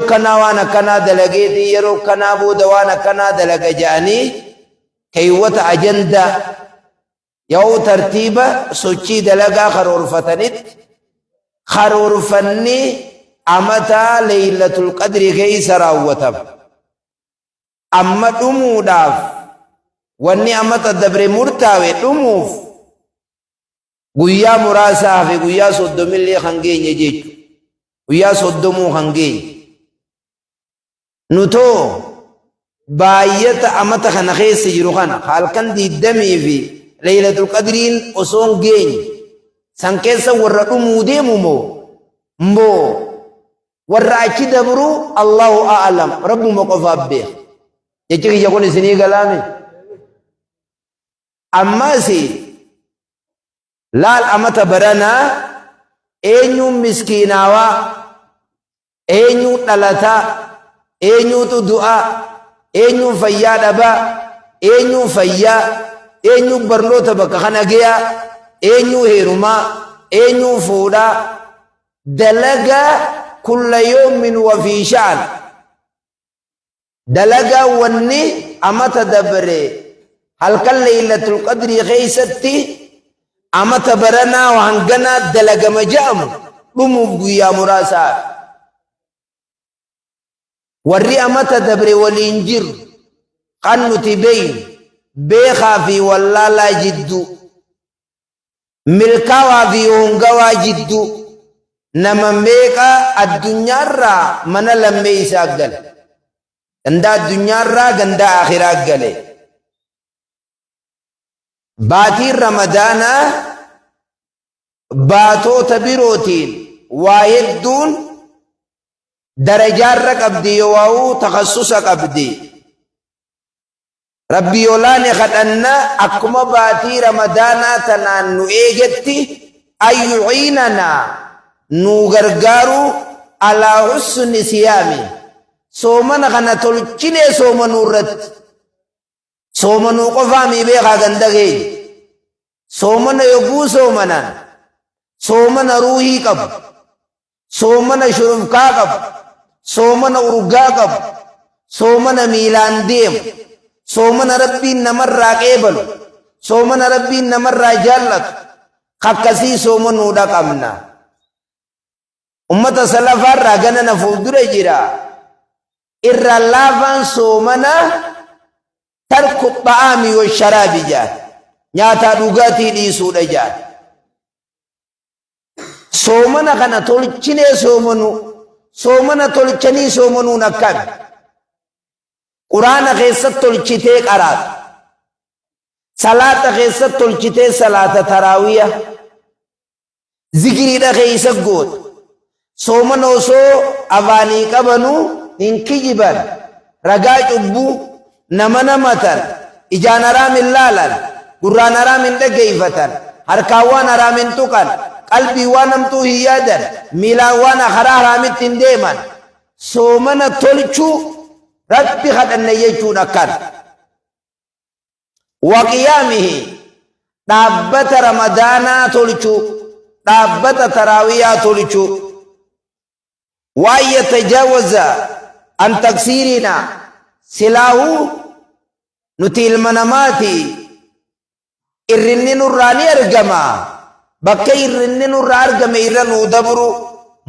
kana waan akkanaa dalageeti yeroo kanaa booda waan akkanaa dalaga jedhanii keewwata ajandaa yoo tartiiba sochii dalagaa karoorfanni amata laylatul qadri keessa raawwatam. Amma dhumuudhaaf wanni amata dabre murtaawe dhumuuf guyyaa muraasaa fi guyyaa 30 kan geenye jechuudha. Guyyaa 30 kan geenye. Nutoo baay'ata amata kana keessa jiru kana halkan 20 fi laylatul qadriin osoon geenye san keessa warra dhumuu deemu moo warra achi dabru Allahu a'lam rabbuma qofaaf beeka. Jechi kiyya kun isinii galaame. Ammas laal amata baranaa eenyuun miskiinaawaa eenyuun dhalataa eenyuutu du'aa eenyuun fayyaa dhabaa eenyuun fayyaa eenyuun barnoota bakka kana gayaa eenyuu heerumaa eenyuu fuudhaa dalagaa kulla yoomin wa fi sha'an dalagaa wanni amata dabre halkan laylatul qadri keessatti amata baranaa hanganaa dalagama ja'amu dhumuuf guyyaa muraasaa warri amata dabre waliin jiru kan nuti beekaa fi wallaalaa jiddu milkaawaa fi hongawaa jiddu nama meeqa addunyaarraa mana lammee isaa gale gandaa addunyaarraa gandaa akhiraa gale. Baatiin ramadaanaa baatota birootiin waa hedduun darajaarra qabdi yoo takhassusa qabdi. Rabbi yoolaane kadhannaa akkuma baatii ramadaanaa tanaan nu eegetti ayyuciinanaa nu gargaaru alaa husni siyaami soomana kana tolchinee soomanuu irratti soomanuu qofaamii beekaa ganda keenya soomana yogguu soomanan soomana ruuhii qabu soomana shurufkaa qabu soomana urgaa qabu soomana miilaan deemu soomana rabbiin namarraa qeebalu soomana rabbiin namarraa jaallatu akkasii soomanuudha qabna. Ummata salafaarraa ganana fuuldura jira irra laafaan soomana tarku ta'aami wa sharaabi jaan nyaataa dhugaatii dhiisuudha jaan soomana kana tolchinee soomana tolchanii soomanuun akkami quraana keessatti tolchitee qaraata salaata keessatti tolchitee salaata taraawiya zikiriidha keessa goota soomana osoo afaanii qabanuu hin kijiban ragaa cubbuu nama namatan ijaan haraamin laalan gurraan haraamin dhaggeeffatan harkaan waan haraamin tuqan qalbii waan hamtuu hin yaadan miilaan waan karaa haraamitti hin deeman soomana tolchuu rabbi kadhanne jechuudha kan waqiyaamihi dhaabbata ramadaanaa tolchuu dhaabbata taraawiyaa tolchuu waan yatajaawaza an taksiirina silaahu nuti ilma namaati irrinni nurraa ni argama bakka irrinni nurraa argame irra nuu dabru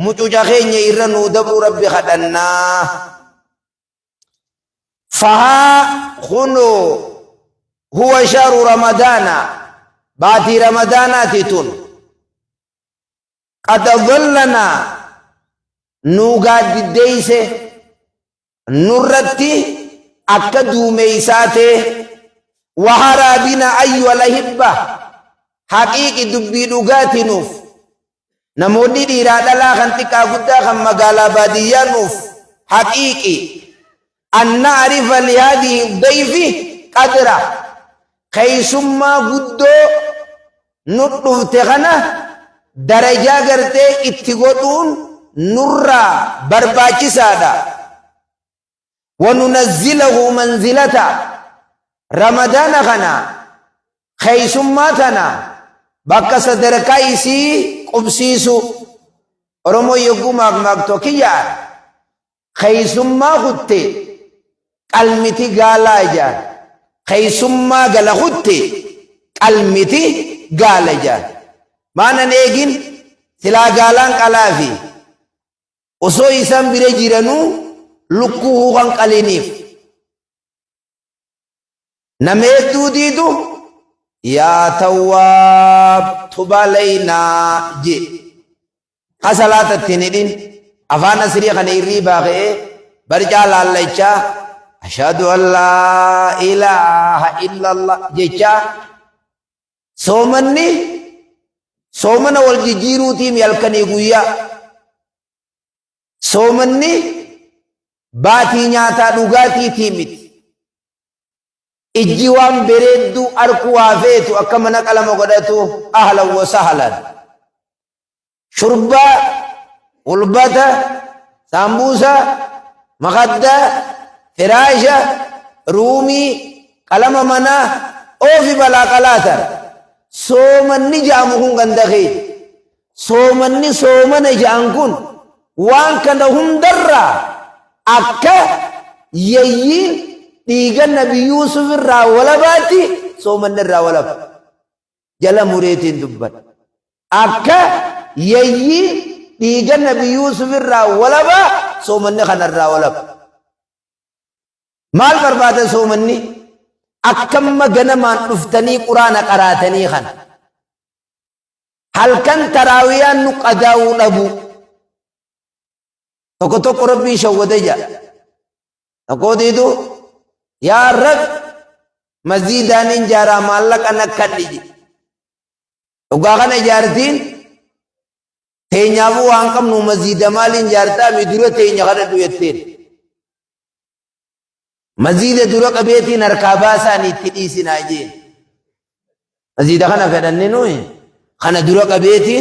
mucuca keenya irra nuu dabru rabbi kadhannaa fahaa kunu huwa shahru ramadaana baatii ramadaanaati tun qad dhallana nuu gaaddiddeeyse nurratti akka duumeysaatee waharaa bina ayyuha lahibba haqiiqi dubbii dhugaatii nuuf namoonni dhiiraa dhalaa kan xiqqaa guddaa kan magaalaa baadiyyaa nuuf haqiiqi an na'rifa lihaadihi dayfi qadra keeysummaa guddoo nu dhufte kana darajaa gartee itti godhuun nurraa barbaachisaadha. وننزله منزلته رمضان خنا خيسماتنا بك صدر كايسي قبسيسو رمو يقوم مكتوكيا خيسما خدتي قلمتي قالا جان خيسما قال خدتي قلمتي قالا جان ما نيجين سلا قالان قلافي وسو إسان برجيرانو لكوه خان قلينيف نميتو ديدو يا تواب تبالينا جي خسالات التندين أفانا سريقا نيري باغي برجال الله أشهد أن لا إله إلا الله جيشا soomana wal jijjiiruutiim yalkanii guyyaa soomanni baatii nyaataa dhugaatiitii miti ijji waan bereeddu arku waa feetu akka mana qalama godhatu ahlan wa sahlan shurba ulbata sambusa makadda firaasha ruumii qalama mana oofi balaa qalaatar soomanni jaamu kun gandakee soomanni soomana jaan kun waan kana hundarraa akka yayyiin dhiiga nabi Yuusuf irraa walabaatti soomanni irraa walaba jala mureetiin dubban akka yayyiin dhiiga nabi Yuusuf irraa walaba soomanni kanarraa walaba maal barbaada soomanni أكما جنمان نفتني قرآن قراتني خان هل كان تراويان نقداو لبو تكتو ربي شودجا نقول ديدو يا رب مزيدان جارا مالك أنا كنيجي وقاقنا جارتين تينيابو أنكم نو مزيد مالين جارتا مدورة تينيغانا دويتين مزيد درق بيتي نركاباسا نتديسي ناجين مزيد خنا فدن نوي خنا درق بيتي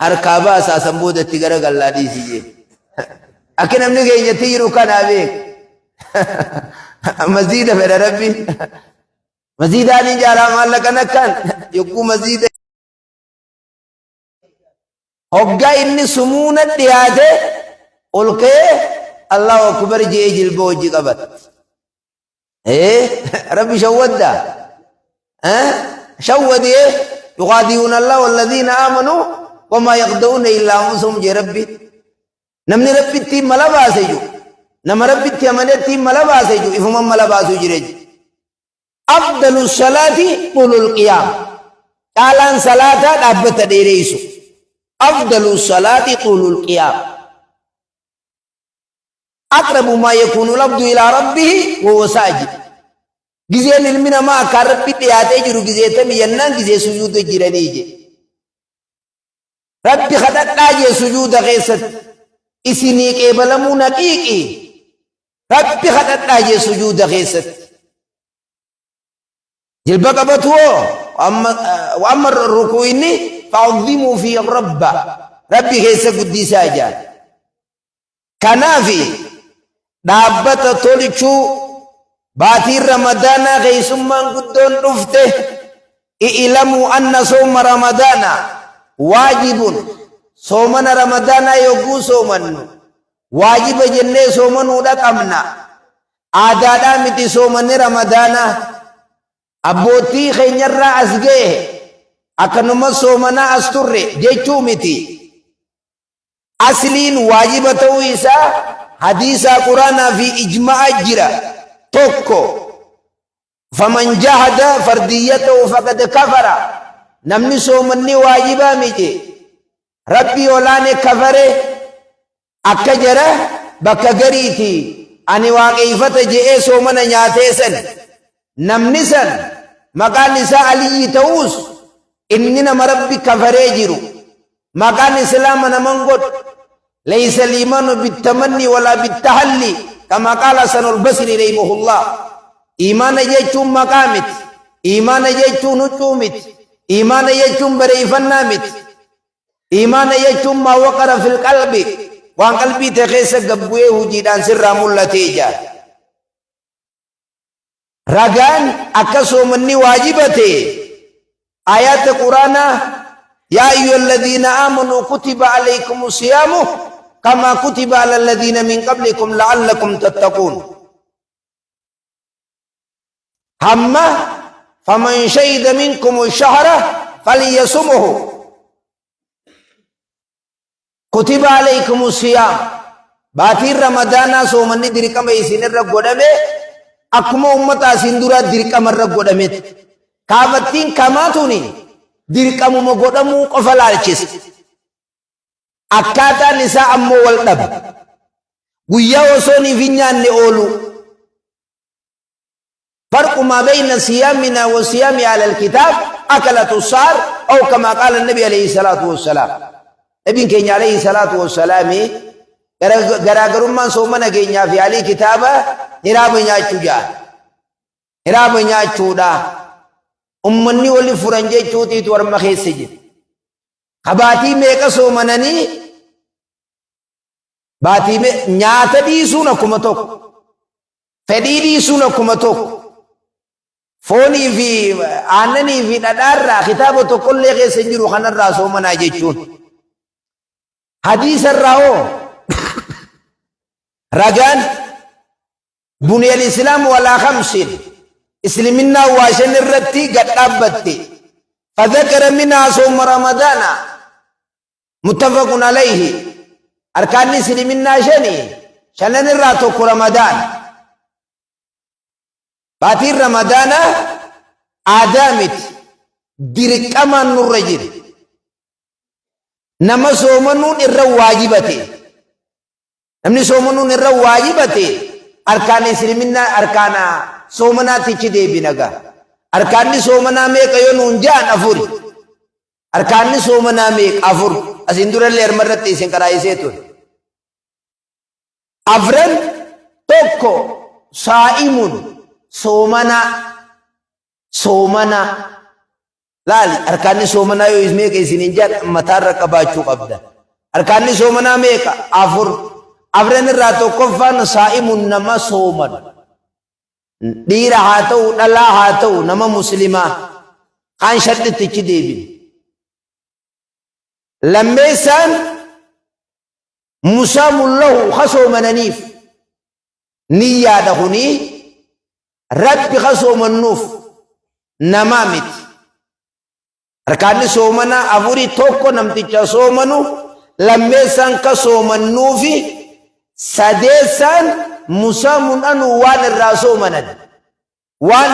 نركاباسا سمبودة تغرق الله ديسي جين أكن أمني كي يتيرو كان أبيك مزيد فدن ربي مزيد آني جارا مالك نكان يقو مزيد هقا إني سمونة دياته ألقى الله أكبر جيج البوجي قبط ربي شوّدا شوّد يغادرون الله والذين آمنوا وما يقدرون إلا أنفسهم جي ربي نمني ربي تيم ملباسيجو نم ربي تيم ملباسيجو إفهم ملباسو جريج أفضل الصلاة طول القيام قالان صلاة أبت ديريسو أفضل الصلاة طول القيام أقرب ما يكون العبد إلى ربه وهو ساجد جزء المنا ما كرب بيتياته جرو جزء تمي ينان جزء سجود جيرانيجي ربي خدت لاجي سجود غيست إسيني كبلمو نكيكي ربي خدت لاجي سجود غيست جلبك بتوه وأما الركوع إني فعظموا في الرب ربي غيست قدي ساجد كنافي دابة توليشو باتي رمضان غيسمان قدون رفته اعلموا أن صوم رمضان واجب صومنا رمضان يقو صومن واجب جنة صومن ودك أمنا آدادا متي صومن رمضان أبوتي خينير أسجيه أكنما صومنا أستر جيشو متي أصلين واجبته إيسا حديث قرآن في إجماع جرا توكو فمن جهد فرديته فقد كفر نمني سومني واجبا ميجي ربي ولاني كفر أكجرة بكغريتي أني واقعيفة جئي سومن نياتيسن نمني سن مقال نساء علي توس إننا مربي كفر جيرو مقال إسلام نمنقود ليس الإيمان بالتمني ولا بالتحلي كما قال سن البصري رحمه الله إيمان يجتم مقامت إيمان يجتم نجومت إيمان يجتم بريفنامت إيمان يجتم ما وقر في القلب وان قلبي تخيس قبوه جيدان سر ملتيجا رغان أكسو مني واجبتي آيات قرآن يا أيها الذين آمنوا كتب عليكم الصيام كما كتب على الذين من قبلكم لعلكم تتقون همّا فمن شهد منكم الشهر فليصمه كتب عليكم الصيام باتي رمضان صومني دركم إسين الرقودة أكما أمتا سندورا دركم الرقودة كابتين كماتوني دركم مقودة قفل الچس أكاتا نساء أمو والنب ويا وصوني فينيان لأولو فرق ما بين صيامنا وصيام على الكتاب أكلة الصار أو كما قال النبي عليه الصلاة والسلام ابن كينيا عليه الصلاة والسلام غراغرمان صومنا كينيا في علي كتابة هرابنيا چوجان هرابنيا چودا أمني ولي فرنجي چوتي تور مخيس سجن خباتي ميكا صومناني باتي مي نياتا دي سونا كمتوك فدي دي سونا كمتوك فوني في آنني في ندارة خطابة كل غير سنجرو خان الراسو منا جيشون حديث الرأو رجان بني الإسلام ولا خمسين إسلامنا واشن الرتي قد أبتي فذكر منها صوم رمضان متفق عليه أركان إسلامنا شنن الراتو رمضان باتي رمضان آدامت درك أمان الرجل نما صومنون الرو واجبتي نمني صومنون الرو واجبتي أركان إسلامنا أركان صومنا تيجي بينغا أركان صومنا ميك يونون جان أفور أركان صومنا ميك أفور أسندور اللي أرمرت إسين كراي سيتون أفرن توكو صائمون صومنا لالي أركان صومنا يو اسمه كيسين جات مطار ركباچو قبدا أركان صومنا ميك أفور أفرن الراتو كفان صائمون نما صومن ديرا هاتو نلا هاتو نما مسلمة خان شرط تيجي ديبين لميسان مسام الله خسو منانيف نيا دخوني رب خسو منوف نمامت أركان سومنا أفوري توكو نمتيجا سومنو لميسان كسو منوفي ساديسان مسامون أنو وان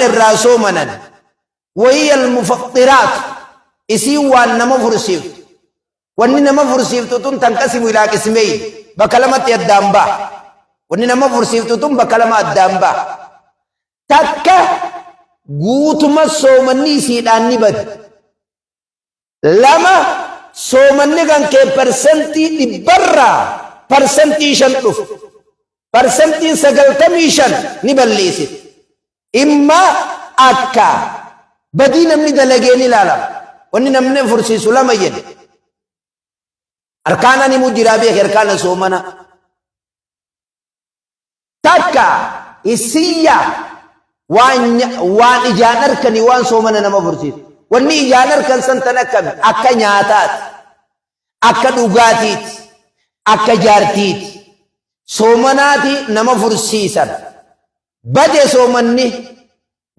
الراسو منن وهي المفطرات إسي وان نما فرسيفت وان نما فرسيفت تنقسم إلى قسمين بكلمة الدامبا وان نما فرسيفت بكلمة الدامبا تكا قوتما سومني سيدان نبت لما سومني كان كي برسنتي دبرا برسنتي شنطف برسنتي سقلتمي شن نبليسي إما أكا بدي نمني دلقيني لالا وني نمني فرسي سلام ين أركانا نمو جرابي أركانا سومنا تكا إسيا وان إجانر كني وان سومنا نما فرسي واني إجانر كان سنتنكم أكا نياتات أكا دوغاتيت أكا جارتيت سومناتي نما فرسيسا بدي سومني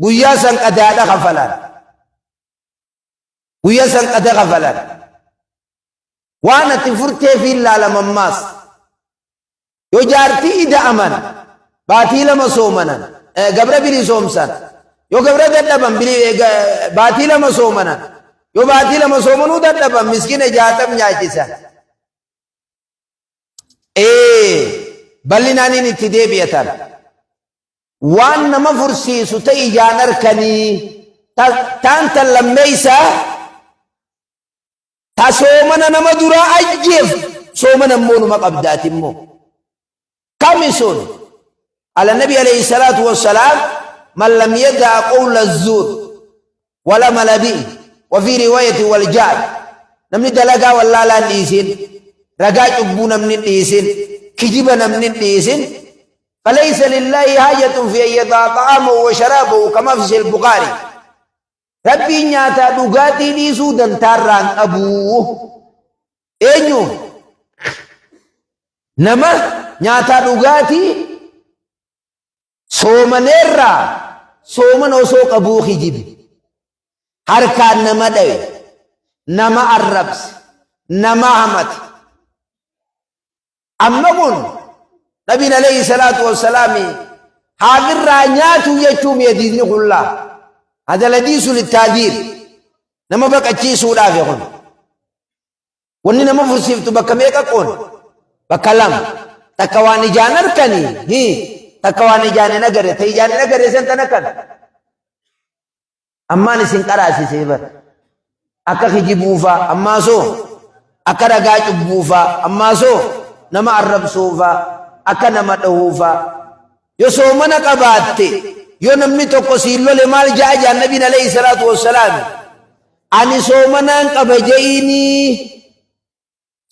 قياسا قدادا غفلان قياسا قدا غفلان وانا تفرتي في الله لمماس يجارتي إذا أمان باتي لما سومنا قبر بلي سومسان يو قبر دلبن بلي باتي لما سومنا يو باتي لما سومنو دلبن مسكين جاتم نياجسا بلي ناني نتدي بيتان وان نما فرسي ستي جانر كني تانتا لميسا تا سومنا نما درا أجيف سومنا مونو مقبدات مو كمسون على النبي عليه الصلاة والسلام من لم يدع قول الزور ولا ملبي وفي رواية والجار نمني دلقا والله لا نيسين رقاج أبونا من نيسين كجبنا من نيسين فليس لله حاجة في أن يضع طعامه وشرابه كما في البخاري ربي نياتا دوغاتي دي سودان تاران أبوه إنيو nama nyaataa dhugaatii soomaneerraa sooman osoo qabuu hijibi harkaan nama dhawe nama arrabse nama hamate amma kun nabiin alayhi salaatu wassalaami haagirraa nyaatu jechuun yadiidni kullaa hadaladiisu littaadhiir nama baqachiisuudhaaf kun wanni nama fursiiftu bakka meeqa qoon bakka lama takka waan ijaan arkanii takka waan ijaan hin agarre ta ijaan hin agarre san tana kan ammaan isin qaraasisee bar akka hijibuufaa ammaasoo akka ragaa cubbuufaa ammaasoo nama arrabsuufaa akka nama dhahuufaa yoo soomana qabaatte yoo namni tokko siin lole maal ja'a jaan nabiin alayhi salaatu wassalaam ani soomanaan qaba je'inii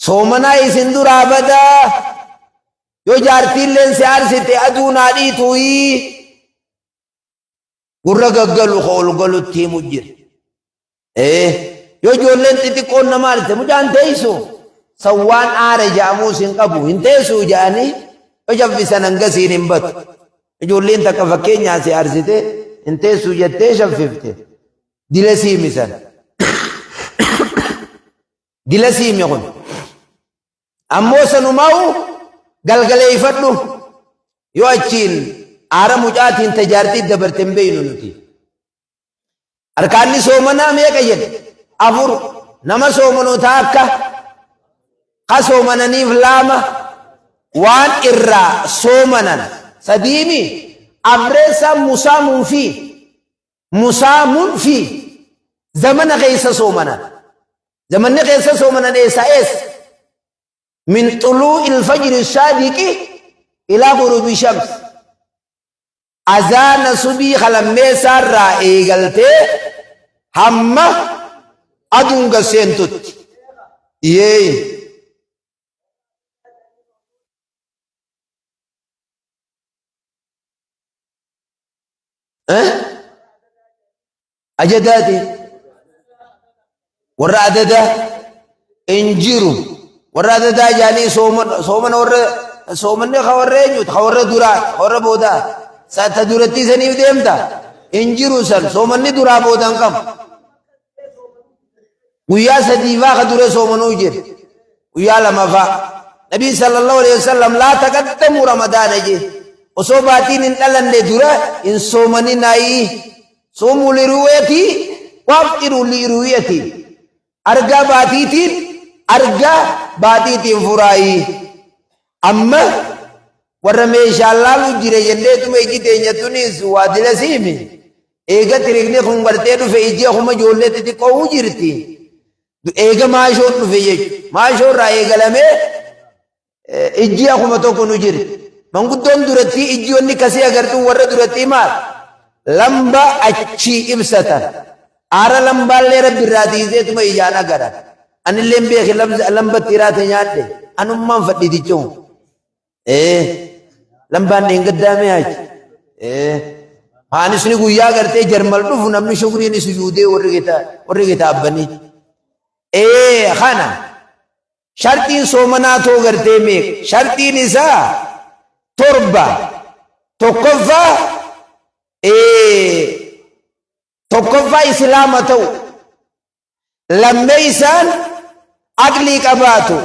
soomanaa isin duraa badaa yoo jaartiilleen si aarsite aduu naa dhiituuyii gurra gaggalu ol galutti himu jira yoo ijoolleen xixiqqoon nama aarsite mujaan teessu sawwaan aare ja'amuu sin qabu hin teessuu ja'anii yoo shaffisan hangasiin hin batu ijoolleen takka fakkeenyaa si aarsite hin teessuu jettee shaffifte dila siimisan dila siimi kun ammoo sanumaa'u galgaleeffadhu yoo achiin aara mucaatiin tajaartii dabarte hin beeynu nuti harkaanni soomanaa meeqa jedhe afur nama soomanoota akka ka soomananiif lama waan irraa soomanan sadiimi abreessa musaamun fi zamana keessa soomanan zamanni keessa soomanan eessa من طلوع الفجر الصادق إلى غروب الشمس أذان صبي خلمي سار إيغلتي هم أدونغ سنتوت يي أجدادي ورا أددا إنجيرو warra daa jaanii sooman warra soomanni kawarree nyuut kawarra duraa kawarra boodaa ta duratti saniif deemta hin jiru san soomanni duraa boodaan qabu guyyaa sadiifaa ka dure soomanuu jira guyyaa lamafaa nabiin sallallahu alaihi wasallam laa taqaddamu ramadaana je osoo baatiin hin dhalanne dura hin soomaninaayii soomuu liruweetii waafxiru liruweetii argaa baatiitiin argaa baatiitiin furaayi amma warra meeshaa laalu jire jenneetuma iji teenyattunis waa dila siimi eega tiriikni kun gartee dhufe iji akkuma ijoollee xixiqqoo jirti eega maashoon dhufe jechu maashoorraa eegalamee iji akkuma tokko nu jirti manguddoon duratti ijjiyoonni kasii agartu warra duratti maal lamba achii ibsatan aara lambaallee rabbi irraa tiiseetuma ijaan agaran anilleen beeke lambatti iraate nyaadhe anummaan fadhitichoo lambaan dheengaddaamee achi haanisni guyyaa gartee jarmal dhufu namni shukriin isu yuudee warri kitaabbanii kana shartiin soomanaa too gartee meeq shartiin isaa torba tokkoffaa islaama ta'u lammeeysaan aqlii qabaatu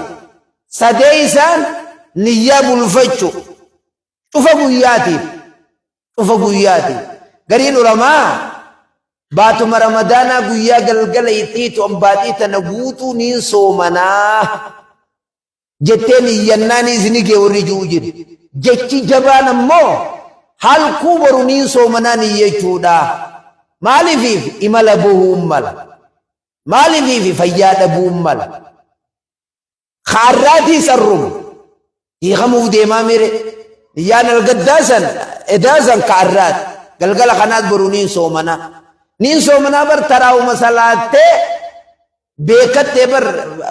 sadeeysaan niyyaa bulfachu cufa guyyaatiif gariin ulamaa baatuma ramadaanaa guyyaa galgala ittiitu ambaatii tana guutuu niin soomanaa jettee niyyannaan isini kee warri ji'u jiru jechi jabaan ammoo halkuu boru niin soomanaa niyyechuudha maalifiif imala buhuun mala maalifiif fayyaa dhabuun mala khaarraatii sarrum hiikamuuf deemaa mire niyyaan algaddaasan edaasan khaarraat galgala kanaat boru niin soomanaa bar taraawuma salaattee beekattee bar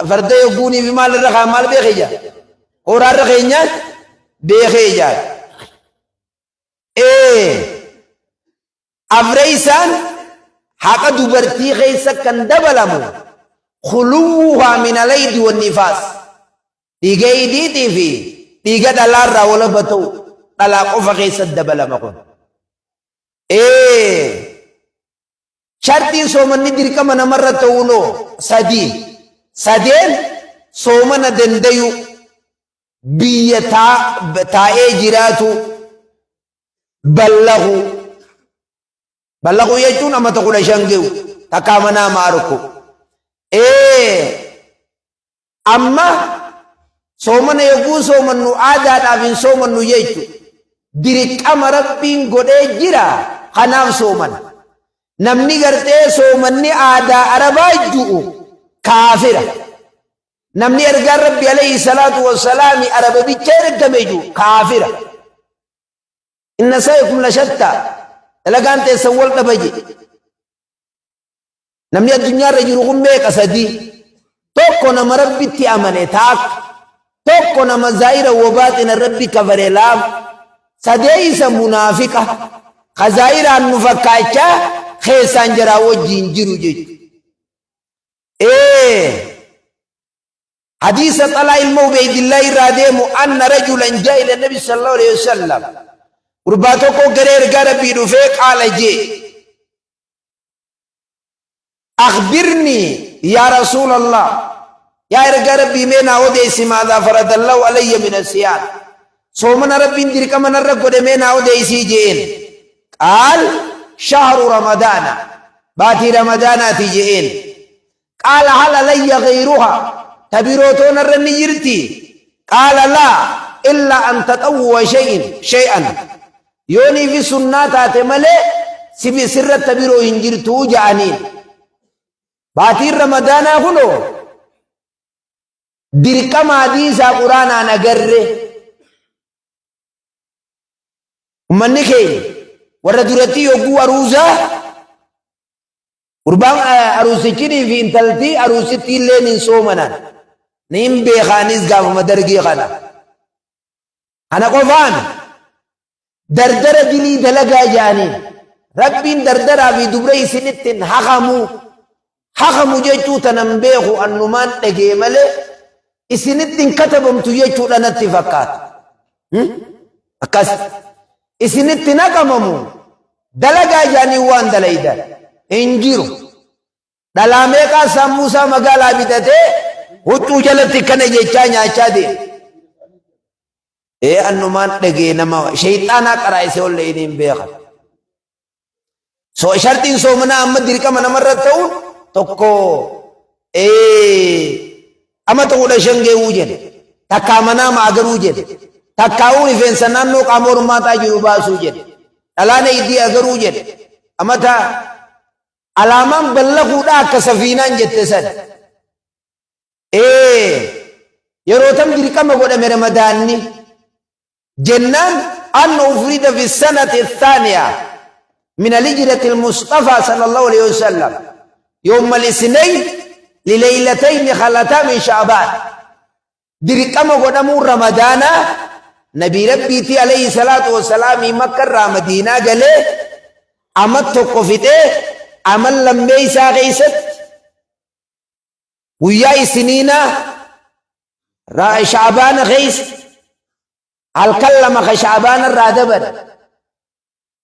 farda yogguunii fi maal irra kaa maal beekee jaa horaarra keenyaan beekee jaa afreeysaan haqa dubartii keessa kan dabalamu khuluwuhaa min alaydi wannifaas dhiiga idiitii fi dhiiga dhalaarraa walaba ta'u dhalaa qofa keessatti dabalama kun. Shartiin soomanni dirqama namarra ta'uunoo sadii sadeen soomana dandayu biyya taa'ee jiraatu ballahu jechuun amata 15 ge'u takkaa manaa maaruku. Amma soomana yogguu soomannu aadaadhaaf hin soomannu jechu dirqama rabbiin godhee jira kanaaf soomana. Namni gartee soomanni aadaa arabaa jiru kaafira. Namni ergaan rabbi alayhi salaatu wassalaami araba bicha ergame jiru kaafira. Inna sa'ikum la shatta dalagaan teessan wal dhabaje. Namni addunyaarra jiru kun meeqa sadii tokko nama rabbitti amane taak tokko nama zaahira wa baaxina rabbi kafare laam sadee isa munaafiqa ka zaahiraan nu fakkaachaa keessaan jaraa wajjiin jiru jechuudha. حديث طلع الموبي بالله راديمو أن رجلا جاء إلى النبي صلى الله عليه وسلم ورباتوكو غرير غربي رفيق على جي أخبرني يا رسول الله يا ربي من أوديس ماذا فرض الله علي من الصيام صومنا ربي ندرك من الرقود من أوديس جين قال شهر رمضان باتي رمضان تجين قال هل علي غيرها تبيروتون الرنيرتي قال لا إلا أن تطوى شيئا يوني في سنات ملي سبي سر تبيرو إنجرتو جانين باتي رمضان هلو دركم حديث قرآن نقر منكي وردرتي يقو أروزة قربان أروسيكيني في انتلتي أروسيتي لين صومنا نيم بيخانيز قام مدرقي خانا أنا قفان دردر جلي دلقا جاني ربين دردر في دبري سنتين حقمو جيتو تنمبيخو النمان لقي ملي سنتين كتبم تجيتو لنا اتفاقات أكاس سنتين أقممو دلقا جاني وان دلائدا انجيرو دلاميكا ساموسا مقالا بيتاتي huccuu jalatti kana jechaa nyaachaa deema. Annumaan dhagee nama shayxaanaa qaraa'ise ollee hin beekan. Shartiin soomanaa amma dirqama namarra ta'uun tokko amata 15 geewuu jedhe takkaa manaa maagaruu jedhe takkaa'uu rifeensa naannoo qaama hormaataa jiru baasuu jedhe dhalaana iddii agaruu jedhe amata alaamaan ballaquudha akka safiinaan jette sana. يروتم دركم قد رمضاني جنان أن أفرد في السنة الثانية من الهجرة المصطفى صلى الله عليه وسلم يوم الاثنين لليلتين خلتا من شعبان دركم قد أمور رمضان نبي ربي عليه الصلاة والسلام مكة مدينة قال أمت تقفته أمل لم يسا غيست وياي سنينا را شعبان غيس الكلمة شعبان الرادبر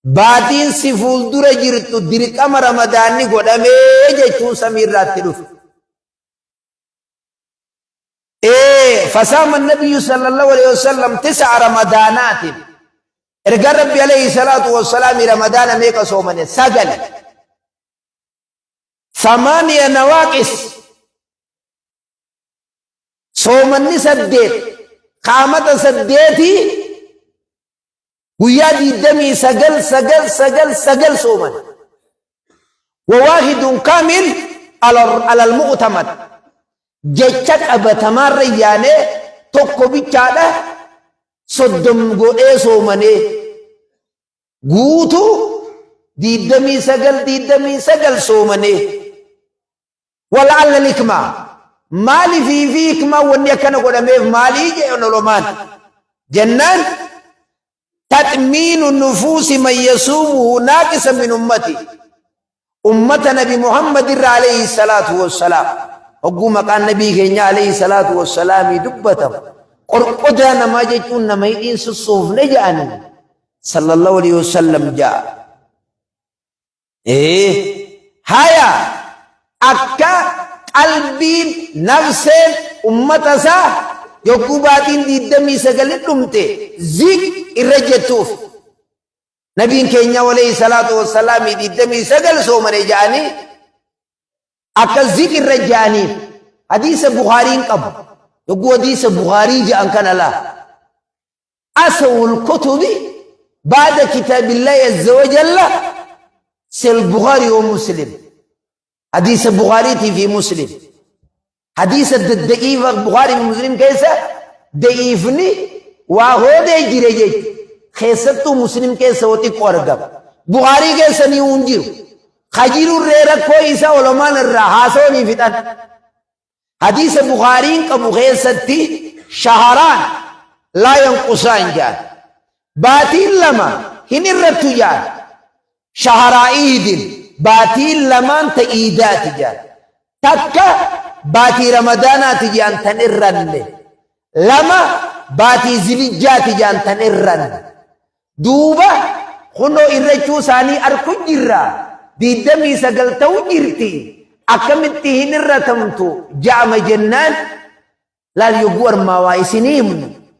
باتين سفول دور جرتو درقم رمضاني قدامي جيتون سمير راتلوف فصام النبي صلى الله عليه وسلم 9 رمضانات ارقى ربي عليه الصلاة والسلام رمضان ميكا صومني سجل 8 نواقص صومني سديت قامت سديتي ويا دمي سجل صومن وواحد كامل على المؤتمد جيتك أبتمار رياني توكو بيشادة صدم قوئي صومني قوتو دمي سجل صومني ولعل الإكمام مالي فيك ما وني كان قدامي مالي جاءنا لومان جنان تأمين النفوس من يصومه ناقصا من أمة نبي محمد عليه الصلاة والسلام أقوم كان نبي عليه الصلاة والسلام دبته قرقدا نما جيتون نما يدين سصوف نجاني صلى الله عليه وسلم جاء هيا أكا قلبين نفسين أمتا يقوباتين دي دمي سقلت نمتي زيك الرجتوف نبي كينيا عليه الصلاة والسلام دي دمي سقل سومر جاني أكا زيك الرجاني حديث بخاري قب يقول حديث بخاري جاء كان لا أسو الكتب بعد كتاب الله عز وجل سل بخاري ومسلم حديث بخاري في مسلم حديث الدقيق بخاري ومسلم كيسا ضعيفني وهو ده جريج خيسته مسلم كيسا وتي قرقب بخاري كيسا نيونجيو خجير الريرة كويسا علمان الرحاسوني فتن حديث بخاري كبو خيستي شهران لا ينقصان جان باتين لما هن الرتو جان شهر عيد باتين لمان تأيدات جان تكا باتي رمضانات جان تنرن لما باتي زلجات جان تنرن دوبا خنو إرچو ساني أركو جرا دي دمي سقلتو جرتي أكمتي هنرتمتو جعم جنان لا يقور موايسنيم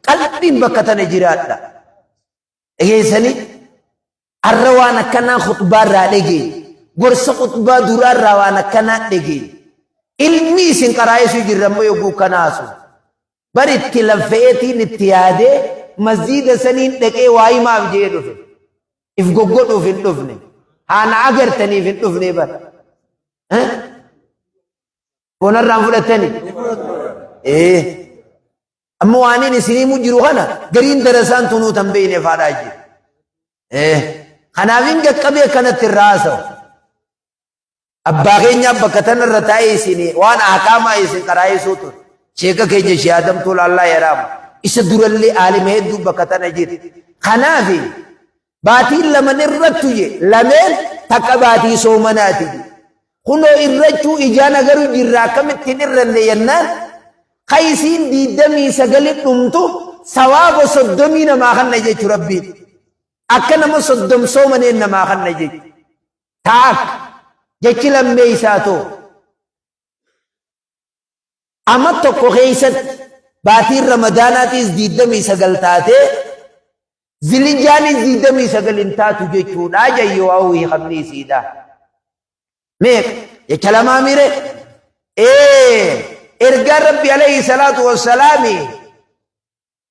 قلبين بكتن جرات إيساني الروانا كنا خطبة رالجي قرص خطبة دورا روانا كنا لجي علمي سنكرايسو جرمو يقو كناسو بريد تلفيتي نتيادي مسجد سنين دكي واي ما بجيدو في إفقوقو في الدفن هانا أغرتني في الدفن بر ونرام فلتني أمواني نسيني مجرو خنا قرين درسان تنو تنبيني فاراجي خنافين قبي كانت الراسو أباقين بكتن الرتاي سيني وانا أحكاما يسين قرائي سوتو شيكا كيجي شهادم طول الله يرام إسا دور اللي عالم هيدو بكتن جير خنافي باتي لمن الرتو لمن تكا باتي سومناتي خنو الرتو إجانا غرو جراكم التنرن لينان خيسين دي دمي سقلت نمتو سواب صدمين ما خن نجيش ربي أكنا ما صدم سومنين ما خن نجيش تاك جيكلم ميساتو أما تكو خيست باتي رمضاناتي دي دمي سقلتاتي زلنجاني دي دمي سقلنتاتو جيكو لا جيو أوي خمني سيدا ميك يكلم آميري إرقى ربي عليه الصلاة والسلام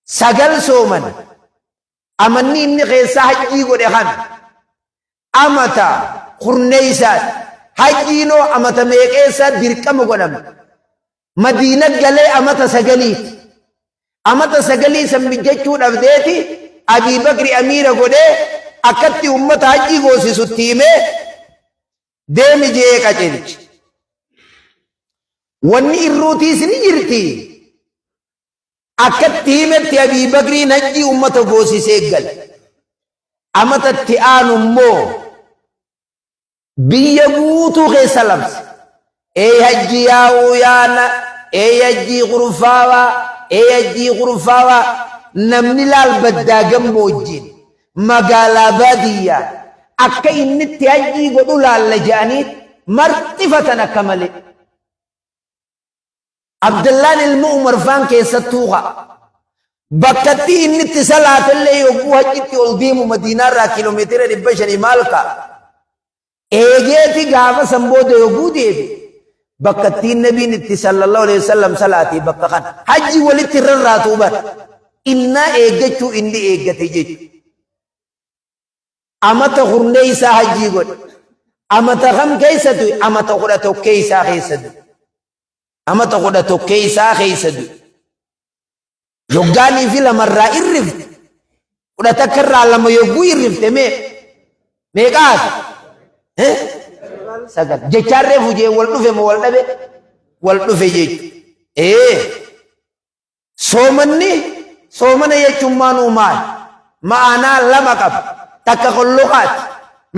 سقل سومن أمني إني خيسا حجي قد خان أمتا خرنيسات حجينو أمتا ميكيسات بركم قنم مدينة قلي أمتا سقليت أمتا سقلي سمججون أبديتي أبي بكر أمير قد أكتي أمتا حجي قوسي ستيمي ديمي جيكا جيلش واني الروتي سنجرتي أكتي مبتي أبي بكري نجي أمتا قوسي سيقل أمتا اتئان أمو بيبوتو غي سلمس اي هجي ياو يانا اي هجي غرفاوا اي هجي غرفاوا نمني لالبدا جموجين مقالا بادية أكا إنتي هجي قدو لالجانيت مرتفتنا كمالي عبد الله المؤمر فان كيستوغا بكتي إنتي صلاة اللي يقو هجيتي والديم مدينة را كيلومتر ربشني مالكا ايجيتي غافة سنبود يقو ديبي بكتي النبي نتي صلى الله عليه وسلم صلاتي بكا خان حجي ولتي رراتو بر إنا ايجتو إني ايجتي جيتو أمتا خرنيسا حجي قد أمتا خم كيسدو أمتا خلطو كيسا خيسدو أمتا خلطو كيسا خيسدو يقاني في لمرة إرفت خلطكرر لما يقو إرفت ميقات سقط جيشاري فوجي والدوفي مولدبي والدوفي جيش soomana jechuun maanuu maal ma'anaa lama qaba takka kun luqaat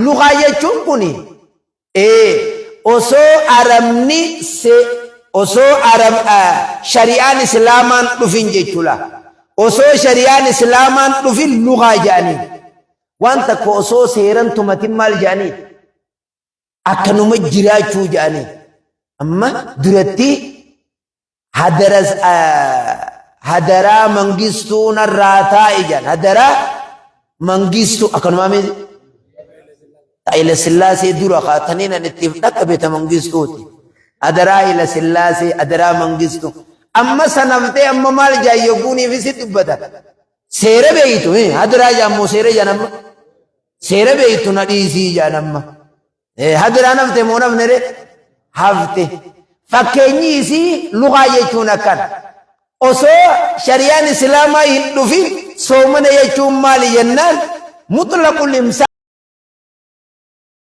luqaa jechuun kuni osoo shari'aan islaamaan dhufin jechuudha osoo shari'aan islaamaan dhufin lugaa jedhanii waan takka osoo seeran tumatin maal jedhanii akkanuma jiraachuu jedhanii amma duratti hadaraa mangistuu narraa taa'e jedhan hadaraa mangistuu akkanuma miti Haile Sillaasee dura kaataniin an ittiif dhaqqa beeta mangistuuti hadaraa Haile Sillaasee hadaraa mangistuu amma sanaftee amma maal jaayyoguuniif isi dubbata seera beeytu hadaraa jaammoo seera janamma seera beeytu na dhiisii janamma hadaraa nafte moo nafne de hafte fakkeenyi isii lugaa jechuun akkan osoo shari'aan islaamaa hin dhufin soomana jechuun maali jennaan mutlaqul imsaa